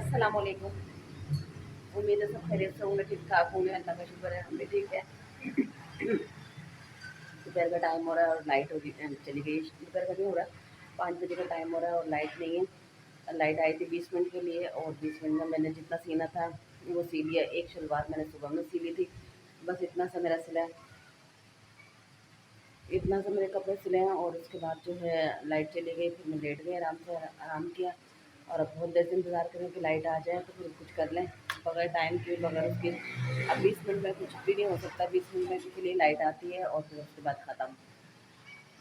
अस्सलाम वालेकुम। उम्मीद है सब खैरियत से होंगे, ठीक ठाक होंगे। अल्लाह का शुक्र है, हम भी ठीक है। दोपहर का टाइम हो रहा है और लाइट होगी चली गई। दोपहर का नहीं हो रहा, 5 बजे का टाइम हो रहा है और लाइट नहीं है। लाइट आई थी 20 मिनट के लिए और 20 मिनट में मैंने जितना सीना था वो सी लिया। एक शलवार मैंने सुबह में सी ली थी, बस इतना सा मेरा सिला है। इतना सा मेरे कपड़े सिले हैं और उसके बाद जो है लाइट चली गई। फिर मैं लेट गई, आराम से आराम किया और अब बहुत देर से इंतज़ार करें कि लाइट आ जाए तो फिर कुछ कर लें। बगैर टाइम के, बगैर उसके अब 20 मिनट में कुछ भी नहीं हो सकता। 20 मिनट के लिए लाइट आती है और फिर उसके बाद ख़त्म।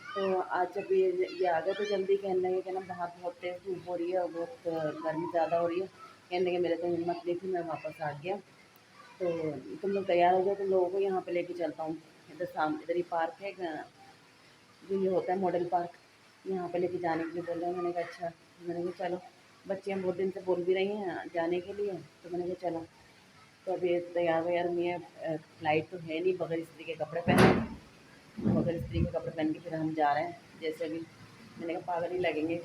तो आज जब ये आ गए तो जल्दी कहने लगे कि ना बाहर बहुत तेज़ धूप हो रही है और बहुत गर्मी ज़्यादा हो रही है। कहने लगे मेरे तो हिम्मत नहीं थी, मैं वापस आ गया। तो तुम लोग तैयार हो जाओ, तुम लोगों को यहाँ पे लेके चलता हूँ। इधर ही पार्क है, जो ये होता है मॉडल पार्क, यहाँ पे लेके जाने के लिए बोल रहे हैं। मैंने कहा अच्छा। मैंने कहा चलो, बच्चियाँ बहुत दिन से बोल भी रही हैं जाने के लिए, तो मैंने कहा चलो। तो अभी तैयार वैयार हुई है। फ्लाइट तो है नहीं, बगैर इस्त्री के कपड़े पहने, बगैर इस्त्री के कपड़े पहन के फिर हम जा रहे हैं। जैसे अभी मैंने कहा पागल ही लगेंगे,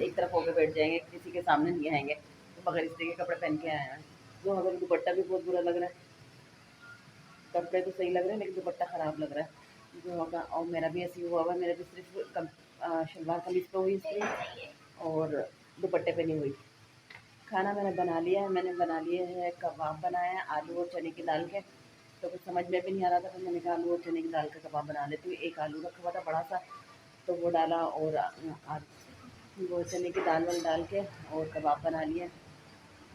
एक तरफ होकर बैठ जाएंगे, किसी के सामने नहीं आएंगे, तो बगैर इस्त्री के कपड़े पहन के आए हैं। जो हमारे दुपट्टा भी बहुत बुरा लग रहा है। कपड़े तो सही लग रहे हैं लेकिन दुपट्टा ख़राब लग रहा है जो होगा। और मेरा भी ऐसे ही हुआ हुआ है, मेरा भी सिर्फ शलवार कमीज़ पे हुई इस्त्री और दुपट्टे पे नहीं हुई। खाना मैंने बना लिया है, मैंने बना लिए है कबाब बनाए हैं आलू और चने की दाल के। तो कुछ समझ में भी नहीं आ रहा था, तो मैंने कहा आलू और चने की दाल का कबाब बना लेती हूँ। एक आलू रखा हुआ था बड़ा सा, तो वो डाला और वो चने की दाल वाल डाल के और कबाब बना लिया,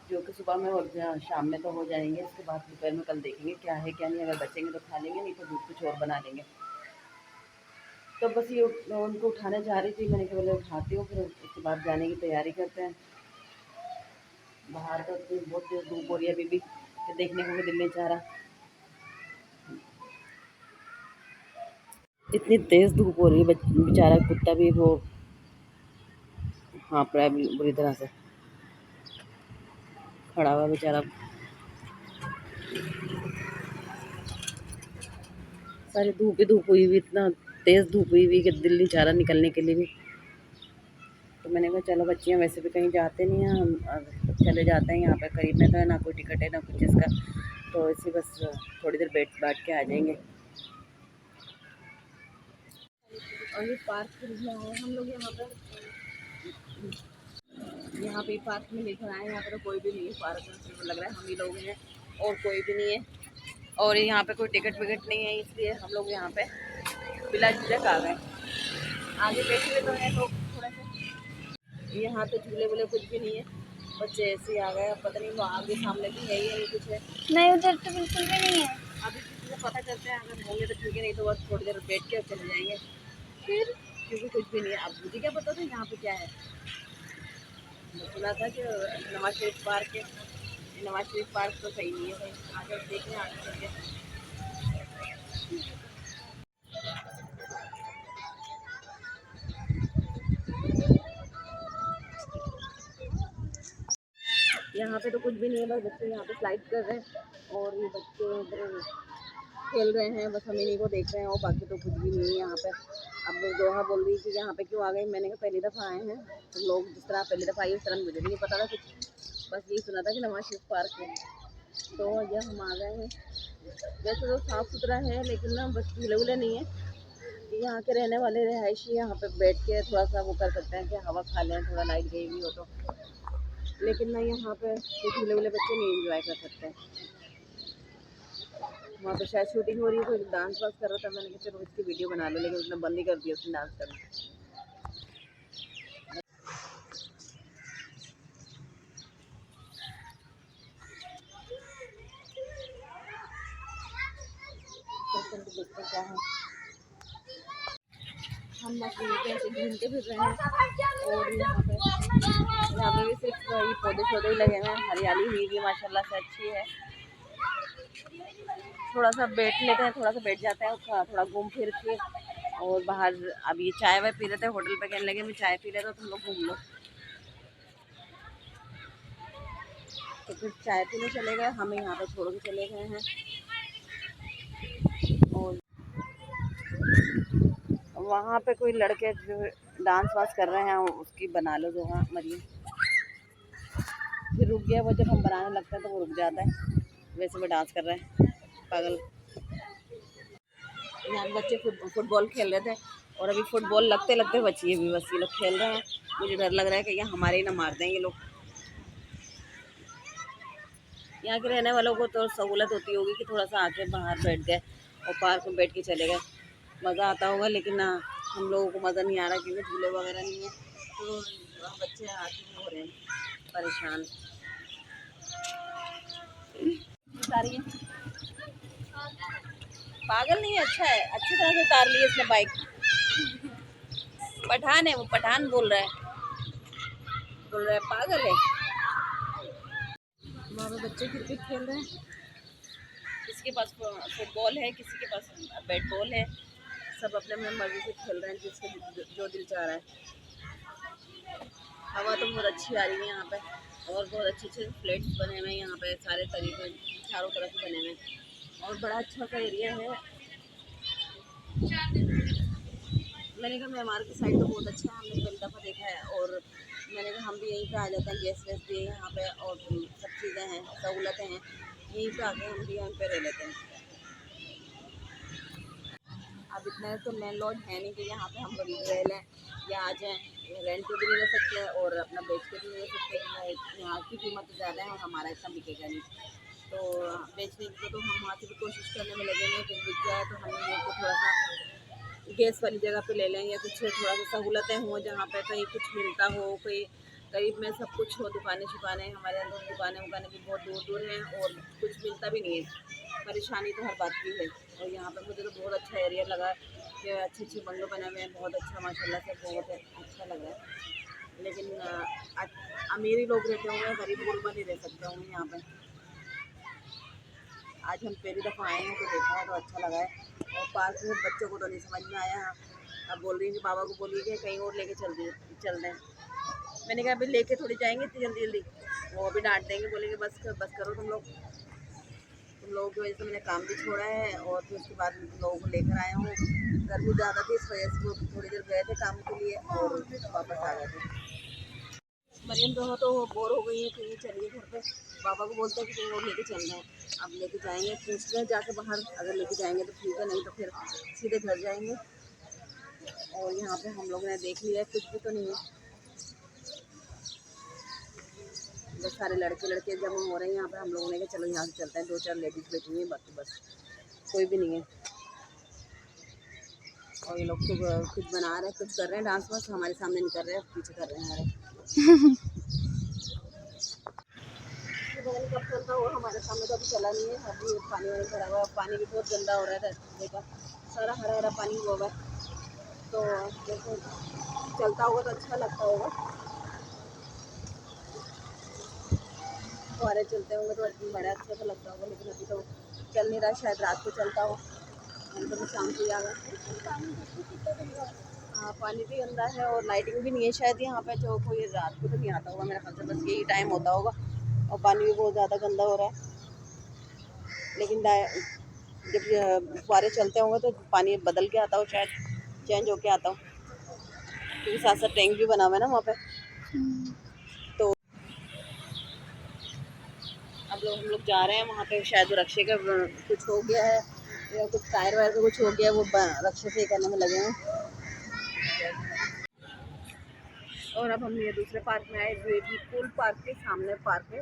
जो कि सुबह में और शाम में तो हो जाएंगे। इसके बाद दोपहर में कल देखेंगे क्या है क्या नहीं, अगर बचेंगे तो खा लेंगे, नहीं तो कुछ और बना लेंगे। तो बस ये उनको उठाने जा रही थी, मैंने कहा बोले उठाती हूँ, फिर उसके बाद जाने की तैयारी करते हैं। बाहर तो बहुत तेज़ धूप हो रही है अभी भी, कि देखने को भी दिल नहीं चाह रहा। इतनी तेज़ धूप हो रही है, बेचारा कुत्ता भी वो हाँफ रहा है बुरी तरह से, खड़ा हुआ बेचारा। सारी धूप ही धूप हुई हुई, इतना तेज़ धूप हुई हुई कि दिल नहीं चाह रहा निकलने के लिए भी। तो मैंने कहा चलो, बच्चियाँ वैसे भी कहीं जाते नहीं हैं, हम चले जाते हैं। यहाँ पे करीब में तो है ना, कोई टिकट है ना कुछ इसका, तो इसी बस थोड़ी देर बैठ के आ जाएंगे। और ये पार्क खरीदना है हम लोग यहाँ पे पार्क में लेकर आए हैं। यहाँ पे तो कोई भी नहीं है पार्क में, सिर्फ लग रहा है हम ही लोग हैं और कोई भी नहीं है। और यहाँ पे कोई टिकट विकट नहीं है, इसलिए हम लोग यहाँ पे बिला झिझक आ गए। आगे बैठे हुए तो हैं लोग थोड़ा सा, यहाँ तो झूले वूले कुछ भी नहीं है, बच्चे ऐसे ही आ गए। अब पता नहीं वो आगे सामने भी है या नहीं कुछ है। नहीं, उधर तो बिल्कुल भी नहीं है। अभी किसी से पता करते हैं, अगर होंगे तो ठीक है, नहीं तो बस थोड़ी देर बैठ के चले जाएंगे फिर, क्योंकि कुछ भी नहीं है। अब मुझे क्या पता था यहाँ पे क्या है। सुना था कि नवाज शरीफ पार्क है, नवाज शरीफ पार्क तो सही नहीं है भाई। आगे देखें आगे चल के। यहाँ पे तो कुछ भी नहीं है, बस बच्चे यहाँ पे स्लाइड कर रहे हैं और ये बच्चे इधर खेल रहे हैं, बस हम इन्हीं को देख रहे हैं और बाकी तो कुछ भी नहीं है यहाँ पे। अब दोहा बोल रही कि यहाँ पे क्यों आ गई, मैंने कहा पहली दफ़ा आए हैं, तो लोग जिस तरह पहली दफ़ा आई उस तरह मुझे भी नहीं पता था कुछ, बस यही सुना था कि नवाज शरीफ पार्क है, तो यह हम आ गए हैं। वैसे तो साफ़ सुथरा है लेकिन ना बस झूले वूले नहीं है। यहाँ के रहने वाले रहायशी यहाँ पे बैठ के थोड़ा सा वो कर सकते हैं कि हवा खा लें, थोड़ा लाइट गई हुई हो तो, लेकिन ना यहाँ पे झूले वूले बच्चे नहीं इंजॉय कर सकते हैं। वहाँ पे शायद शूटिंग हो रही है, कोई डांस वांस कर रहा था, मैंने कहा चलो इसकी वीडियो बना लो, लेकिन उसने बंद ही कर दिया उसने डांस करना। तो क्या है, हम बस यहीं ऐसे घूमते फिर रहे हैं और यहाँ पे भी सिर्फ ये पौधे शौधे ही लगे हुए हैं, हरियाली हुई भी माशाल्लाह से अच्छी है। थोड़ा सा बैठ लेते हैं, थोड़ा सा बैठ जाते हैं और थोड़ा घूम फिर के और बाहर। अब ये चाय वाय पी रहे थे होटल पे, कहने लगे मैं चाय पी रहे थे, तुम लोग घूम लो, तो फिर चाय पीने चले गए। हम यहाँ पे छोड़ के चले गए हैं और वहाँ पे कोई लड़के जो डांस वांस कर रहे हैं उसकी बना लो जो, हाँ मरिए। फिर रुक गया, वो जब हम बनाने लगते हैं तो वो रुक जाता है। वैसे वो डांस कर रहा है पागल। यहाँ पे बच्चे फुटबॉल खेल रहे थे और अभी फुटबॉल लगते लगते बची है भी, बस ये लोग खेल रहे हैं। मुझे डर लग रहा है कि ये हमारे ही ना मार दें ये लोग। यहाँ के रहने वालों को तो सहूलत होती होगी कि थोड़ा सा आके बाहर बैठ गए और पार्क में बैठ के चले गए, मज़ा आता होगा। लेकिन ना, हम लोगों को मज़ा नहीं आ रहा क्योंकि झूले वगैरह नहीं है, तो बच्चे आके हो रहे हैं परेशान। सारी पागल नहीं है, अच्छा है, अच्छी तरह से उतार ली इसने बाइक। पठान है वो, पठान बोल रहा है पागल है। वहाँ पे बच्चे क्रिकेट खेल रहे हैं, किसी के पास फुटबॉल है, किसी के पास बैट बॉल है। सब अपने अपने मर्जी से खेल रहे हैं, जिसके जो दिल चाह रहा है। हवा तो बहुत अच्छी आ रही है यहाँ पे, और बहुत अच्छे अच्छे फ्लैट्स बने हुए हैं यहाँ पे, सारे तरीके चारों तरफ बने हुए हैं और बड़ा अच्छा सा एरिया है। मैंने कहा मेहमान की साइड तो बहुत अच्छा है, हमने पहली दफ़ा देखा है, और मैंने कहा हम भी यहीं पे आ जाते हैं, गैस वैस भी है यहाँ पे और सब चीज़ें हैं, सहूलतें हैं, यहीं पे आके हम भी यहीं पे रह लेते हैं। अब इतना तो मेन लॉज है नहीं कि यहाँ पे हम रह लें या आ जाएँ, रेंट पे भी नहीं रह सकते और अपना बेच के भी नहीं रह सकते। यहाँ की कीमत तो ज़्यादा है और हमारा इतना बिकेगा नहीं, तो बेचने की तो हम वहाँ से भी कोशिश करने में लगेंगे कि बिक जाए तो हम ये को थोड़ा सा गैस वाली जगह पे ले लें, या कुछ थोड़ा सा सहूलतें हों जहाँ पे कहीं कुछ मिलता हो, कोई करीब में सब कुछ हो, दुकानें शुकानें। हमारे अंदर दुकानें उकानें भी बहुत दूर दूर हैं और कुछ मिलता भी नहीं है, परेशानी तो हर बात की है। और यहाँ पे मुझे तो बहुत अच्छा एरिया लगा कि अच्छे अच्छे बंगलो बने हुए हैं, बहुत अच्छा माशाल्लाह से, बहुत अच्छा लग रहा है। लेकिन अमीर ही लोग रहते होंगे, गरीब गुरबा नहीं रह सकते होंगे यहाँ पे। आज हम पहली दफ़ा आए हैं तो देखा है तो अच्छा लगा है। और पार्क में बच्चों को तो नहीं समझ में आया, अब बोल रही है कि बाबा को बोलिए कि कहीं और लेके चल दें। मैंने कहा अभी लेके थोड़ी जाएंगे इतनी जल्दी जल्दी, वो अभी डांट देंगे, बोलेंगे बस करो तुम लोगों की वजह से मैंने काम भी छोड़ा है और फिर उसके बाद लोगों को लेकर आया हूँ। गर्मी ज़्यादा थी, इस वजह से वो थोड़ी देर गए थे काम के लिए और वापस आ गए थे। मरियम दोनों तो बोर हो गई है, कहीं चलिए घर पे, पापा को बोलते हैं कि कहीं और लेके चल रहे हैं। अब लेके जाएंगे, पूछ रहे हैं जाके बाहर, अगर लेके जाएंगे तो ठीक है, नहीं तो फिर सीधे घर जाएंगे। और यहाँ पे हम लोगों ने देख लिया है, कुछ भी तो नहीं है, बस सारे लड़के जमा हो रहे हैं यहाँ पे। हम लोगों ने कहा चलो यहाँ से चलते हैं, 2-4 लेडीज़ बैठी हुई हैं, बाकी बस कोई भी नहीं है। और ये लोग तो कुछ बना रहे हैं, कुछ कर रहे हैं, डांस वांस हमारे सामने नहीं कर रहे हैं, पीछे कर रहे हैं हमारे। पता नहीं कब चलता हुआ, हमारे सामने तो अभी चला नहीं है। अभी पानी वानी भरा हुआ है, पानी भी बहुत गंदा हो रहा है, देखा सारा हरा हरा पानी हुआ हुआ है, तो जैसे चलता होगा तो अच्छा लगता होगा, फुहारे चलते होंगे तो बड़ा अच्छा तो लगता होगा। लेकिन अभी तो चल नहीं रहा, शायद रात को चलता हो, हम तो शाम को ही आ गए। हाँ, पानी भी गंदा है और लाइटिंग भी नहीं है शायद यहाँ पे, जो कोई रात को तो नहीं आता होगा मेरे ख्याल से, बस यही टाइम होता होगा। और पानी भी बहुत ज़्यादा गंदा हो रहा है। लेकिन जब फुहारे चलते होंगे तो पानी बदल के आता हो, शायद चेंज होके आता हो, क्योंकि साथ साथ टैंक भी बना हुआ है ना वहाँ पे। तो अब हम लोग जा रहे हैं वहाँ पे, शायद रक्षे का कुछ हो गया है या कुछ टायर वायर का कुछ हो गया है, वो रक्षे से ही करने में लगे हैं। और अब हम ये दूसरे पार्क में आए, जो पूल पार्क के सामने पार्क है।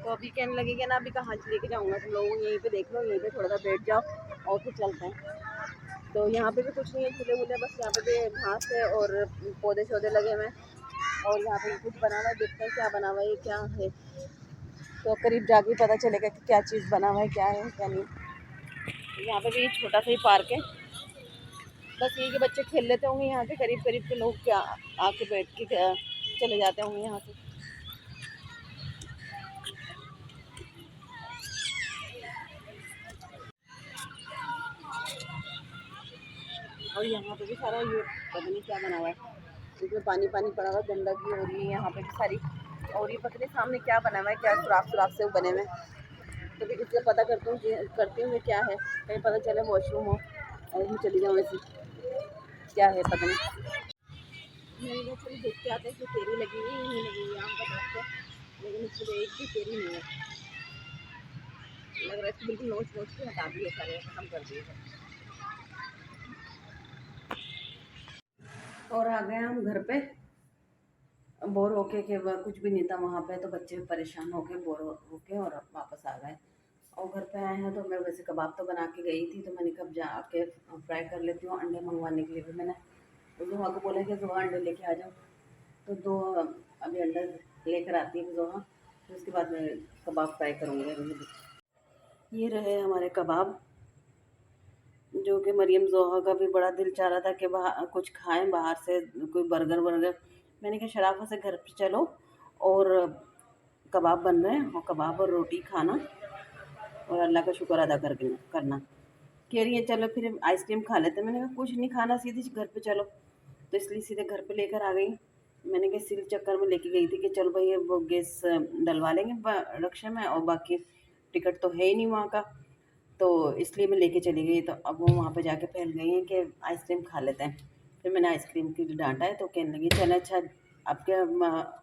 तो अभी कहने लगेगा ना, अभी कहाँ से लेके जाऊँगा, तुम लोग यहीं पे देख लो, यहीं पे थोड़ा सा बैठ जाओ और फिर चलते हैं। तो यहाँ पे भी कुछ नहीं है, झूले वूले, बस यहाँ पे भी घास है और पौधे शौधे लगे हुए हैं। और यहाँ पे कुछ बना हुआ है, देखते हैं क्या बना हुआ है, ये क्या है, तो करीब जाके पता चलेगा कि क्या चीज़ बना हुआ है, क्या है क्या नहीं। यहाँ पे भी छोटा सा ही पार्क है, बस ये कि बच्चे खेल लेते होंगे यहाँ के, करीब करीब के लोग क्या आके बैठ के चले जाते होंगे यहाँ से। और यहाँ पे भी सारा ये पता नहीं क्या बना हुआ है, इसमें पानी पानी पड़ा हुआ है, गंदगी हो रही है यहाँ पे भी सारी। और ये पता नहीं सामने क्या बना हुआ है, क्या सुराख सुराख से वो बने हुए हैं, तो फिर इसलिए पता करती हूँ क्या है, कहीं पता चले वॉशरूम हो और हम चली जाऊँ वैसे, क्या है पता नहीं। मैंने कहा चलो देख के आते हैं कि तेरी लगी हुई नहीं लगी हुई आम का दरख्त है, लेकिन इसमें तो एक भी केरी नहीं है। लग रहा है इसको बिल्कुल नोच नोच के हटा दिए, सारे खत्म कर दिए सब। और आ गए हम घर पे, बोर होके के कुछ भी नहीं था वहाँ पे, तो बच्चे परेशान हो गए, बोर होके और वापस आ गए। और घर पे आए हैं तो मैं वैसे कबाब तो बना के गई थी, तो मैंने कब जाके फ्राई कर लेती हूँ। अंडे मंगवाने के लिए भी मैंने जुहा को बोला कि जुहा अंडे लेके आ जाओ, तो दो अभी अंडा लेकर आती है जुहा, तो उसके बाद मैं कबाब फ्राई करूँगी अभी। ये रहे हमारे कबाब, जो कि मरियम जोहा का भी बड़ा दिल चाह रहा था कि बाहर कुछ खाएं, बाहर से कोई बर्गर वर्गर। मैंने कहा शराफा से घर पे चलो, और कबाब बन रहे हैं, और कबाब और रोटी खाना और अल्लाह का शुक्र अदा करना। कह रही है चलो फिर आइसक्रीम खा लेते हैं। मैंने कहा कुछ नहीं खाना, सीधे घर पे चलो, तो इसलिए सीधे घर पे लेकर आ गई। मैंने कहा इसी चक्कर में लेके गई थी कि चलो भाई वो गैस डलवा लेंगे रक्षा में, और बाकी टिकट तो है ही नहीं वहाँ का, तो इसलिए मैं लेके चली गई। तो अब वो वहाँ पे जाके पहल गई हैं कि आइसक्रीम खा लेते हैं। फिर मैंने आइसक्रीम के लिए डांटा है, तो कहने लगी चले अच्छा आपके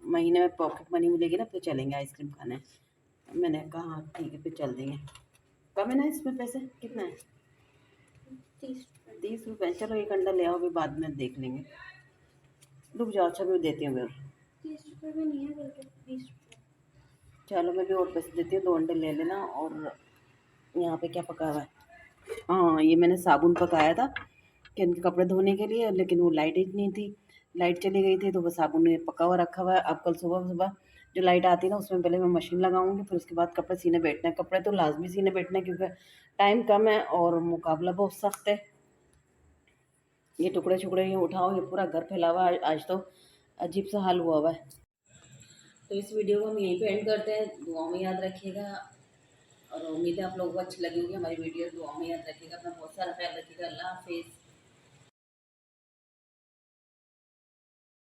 महीने में पॉकेट मनी मिलेगी ना, फिर चलेंगे आइसक्रीम खाने। मैंने कहा हाँ ठीक है फिर चल देंगे। कम है ना इसमें पैसे, कितना है? 30 रुपये। चलो एक अंडा ले आओ, अभी बाद में देख लेंगे। रुक जाओ, अच्छा मैं देती हूँ। 30 रुपये भी नहीं है, बल्कि 20 रुपये। चलो मैं भी और पैसे देती हूँ, 2 अंडे ले लेना। और यहाँ पे क्या पका हुआ है? हाँ ये मैंने साबुन पकाया था कि इनके कपड़े धोने के लिए, लेकिन वो लाइट ही नहीं थी, लाइट चली गई थी, तो वो साबुन ने पका हुआ रखा हुआ है। अब कल सुबह सुबह जो लाइट आती है ना, उसमें पहले मैं मशीन लगाऊंगी, फिर उसके बाद कपड़े सीने बैठने हैं। कपड़े तो लाजमी सीने बैठने हैं, क्योंकि टाइम कम है और मुकाबला बहुत सख्त है। ये टुकड़े छुकड़े ये उठाओ, ये पूरा घर फैला हुआ है। आज तो अजीब सा हाल हुआ हुआ है। तो इस वीडियो को हम यहीं पे एंड करते हैं। दुआ में याद रखिएगा, और उम्मीद है आप लोगों को अच्छी लगी होगी हमारी वीडियो। दुआ में याद रखिएगा, अपना बहुत सारा ख्याल रखिएगा। अल्लाह हाफिज़।